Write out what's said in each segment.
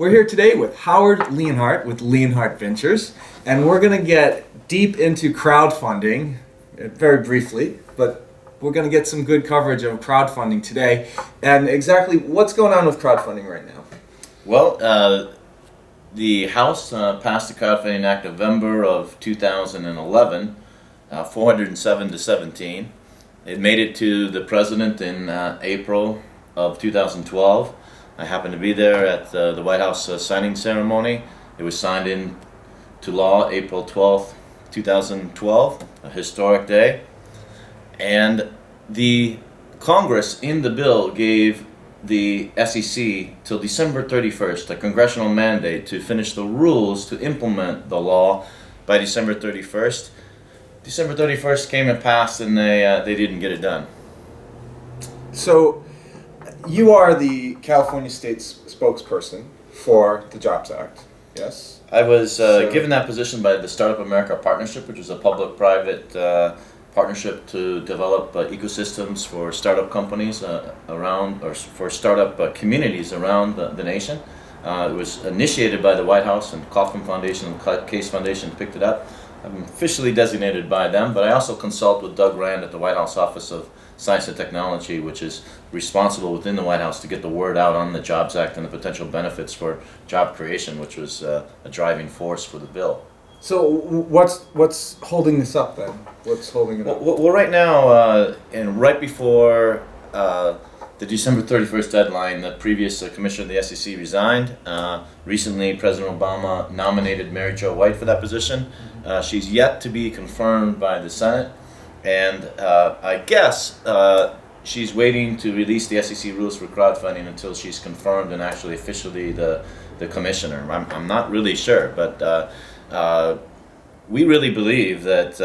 We're here today with Howard Leonhardt with Leonhardt Ventures, and we're going to get deep into crowdfunding very briefly, but we're going to get some good coverage of crowdfunding today. And exactly what's going on with crowdfunding right now? Well, the House passed the Crowdfunding Act November of 2011, 407 to 17. It made it to the President in April of 2012. I happened to be there at the White House signing ceremony. It was signed into law April 12th, 2012, a historic day. And the Congress in the bill gave the SEC till December 31st, a congressional mandate to finish the rules to implement the law by December 31st. December 31st came and passed, and they didn't get it done. So, you are the California States Spokesperson for the Jobs Act, yes? I was given that position by the Startup America Partnership, which is a public-private partnership to develop ecosystems for startup companies around, or for startup communities around the nation. It was initiated by the White House, and Kauffman Foundation and Case Foundation picked it up. I'm officially designated by them, but I also consult with Doug Rand at the White House Office of Science and Technology, which is responsible within the White House to get the word out on the Jobs Act and the potential benefits for job creation, which was a driving force for the bill. So what's holding this up then? What's holding it up? Well, right now, and right before the December 31st deadline, the previous commissioner of the SEC resigned. Recently, President Obama nominated Mary Jo White for that position. She's yet to be confirmed by the Senate, and I guess she's waiting to release the SEC rules for crowdfunding until she's confirmed and actually officially the commissioner. I'm not really sure, but we really believe that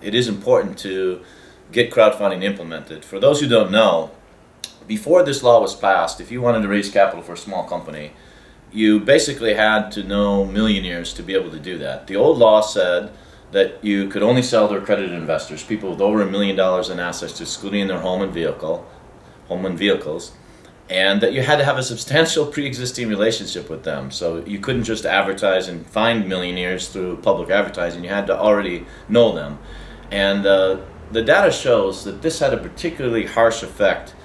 it is important to get crowdfunding implemented. For those who don't know, before this law was passed, if you wanted to raise capital for a small company, you basically had to know millionaires to be able to do that. The old law said that you could only sell to accredited investors, people with over $1 million in assets, excluding their home and vehicles, and that you had to have a substantial pre-existing relationship with them. So you couldn't just advertise and find millionaires through public advertising. You had to already know them. And the data shows that this had a particularly harsh effect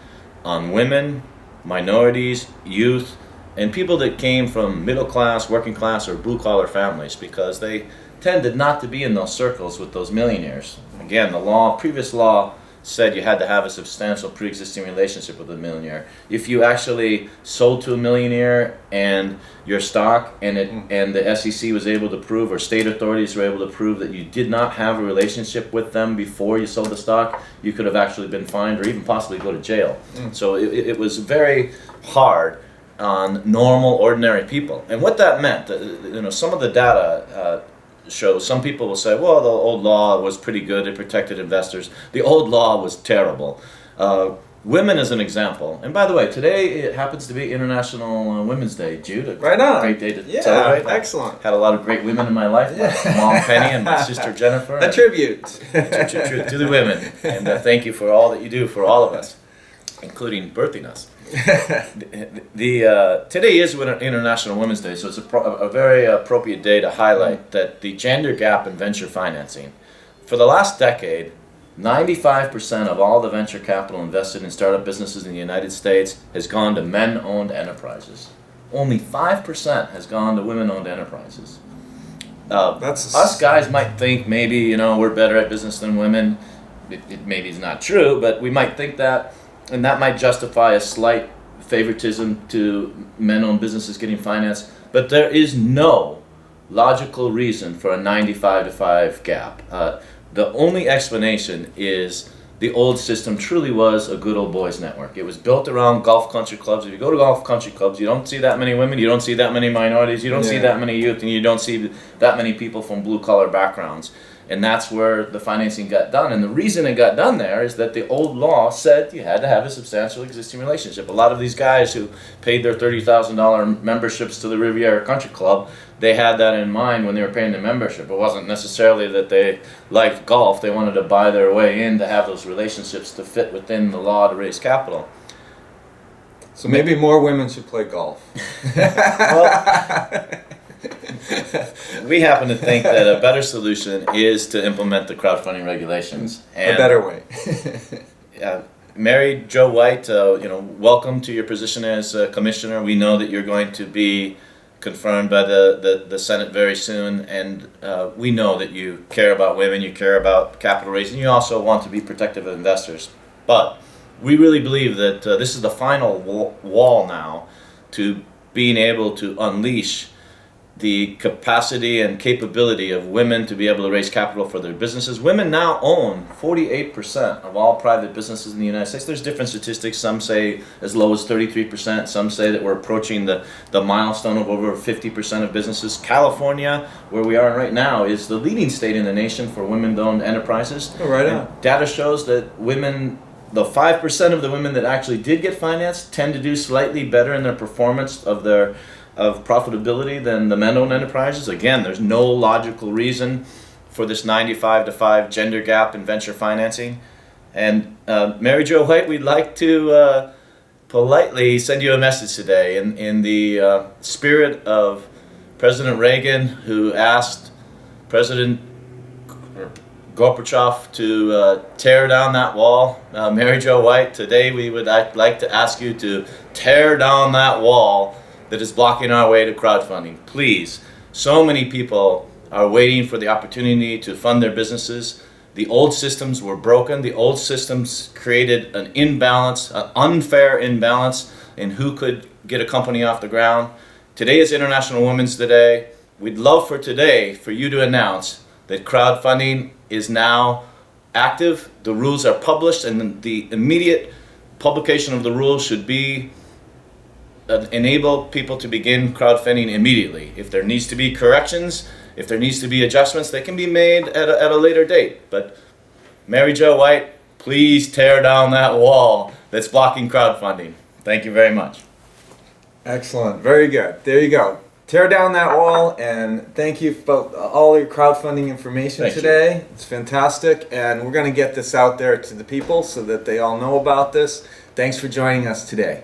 on women, minorities, youth, and people that came from middle class, working class, or blue collar families, because they tended not to be in those circles with those millionaires. Again, the previous law said you had to have a substantial pre-existing relationship with a millionaire. If you actually sold to a millionaire and your stock and the SEC was able to prove, or state authorities were able to prove, that you did not have a relationship with them before you sold the stock, you could have actually been fined or even possibly go to jail. So it was very hard on normal, ordinary people. And what that meant, some of the data shows, some people will say, well, the old law was pretty good, it protected investors. The old law was terrible. Women as an example, and by the way, today it happens to be International Women's Day, Jude. Right on. Great day to celebrate. Excellent. Had a lot of great women in my life, my mom Penny and my sister Jennifer. A tribute. To the women, and thank you for all that you do for all of us, including birthing us. Today is International Women's Day, so it's a very appropriate day to highlight that the gender gap in venture financing. For the last decade, 95% of all the venture capital invested in startup businesses in the United States has gone to men-owned enterprises. Only 5% has gone to women-owned enterprises. Us guys might think maybe we're better at business than women. It maybe is not true, but we might think that. And that might justify a slight favoritism to men-owned businesses getting financed. But there is no logical reason for a 95-5 gap. The only explanation is the old system truly was a good old boys network. It was built around golf country clubs. If you go to golf country clubs, you don't see that many women, you don't see that many minorities, you don't see that many youth, and you don't see that many people from blue-collar backgrounds. And that's where the financing got done. And the reason it got done there is that the old law said you had to have a substantial existing relationship. A lot of these guys who paid their $30,000 memberships to the Riviera Country Club, they had that in mind when they were paying the membership. It wasn't necessarily that they liked golf. They wanted to buy their way in to have those relationships to fit within the law to raise capital. So maybe more women should play golf. Well, we happen to think that a better solution is to implement the crowdfunding regulations. A better way. Mary Jo White, welcome to your position as commissioner. We know that you're going to be confirmed by the Senate very soon, and we know that you care about women, you care about capital raising, you also want to be protective of investors. But we really believe that this is the final wall now to being able to unleash the capacity and capability of women to be able to raise capital for their businesses. Women now own 48% of all private businesses in the United States. There's different statistics. Some say as low as 33%. Some say that we're approaching the milestone of over 50% of businesses. California, where we are right now, is the leading state in the nation for women-owned enterprises. Oh, right on. Data shows that women, the 5% of the women that actually did get financed, tend to do slightly better in their performance of profitability than the men-owned enterprises. Again, there's no logical reason for this 95-to-5 gender gap in venture financing. And Mary Jo White, we'd like to politely send you a message today in the spirit of President Reagan, who asked President Gorbachev to tear down that wall. Mary Jo White, today we would like to ask you to tear down that wall that is blocking our way to crowdfunding. Please. So many people are waiting for the opportunity to fund their businesses. The old systems were broken. The old systems created an imbalance, an unfair imbalance in who could get a company off the ground. Today is International Women's Day. We'd love for today for you to announce that crowdfunding is now active. The rules are published, and the immediate publication of the rules should be enable people to begin crowdfunding immediately. If there needs to be corrections, if there needs to be adjustments, they can be made at a later date. But Mary Jo White, please tear down that wall that's blocking crowdfunding. Thank you very much. Excellent. Very good. There you go. Tear down that wall, and thank you for all your crowdfunding information today. It's fantastic, and we're going to get this out there to the people so that they all know about this. Thanks for joining us today.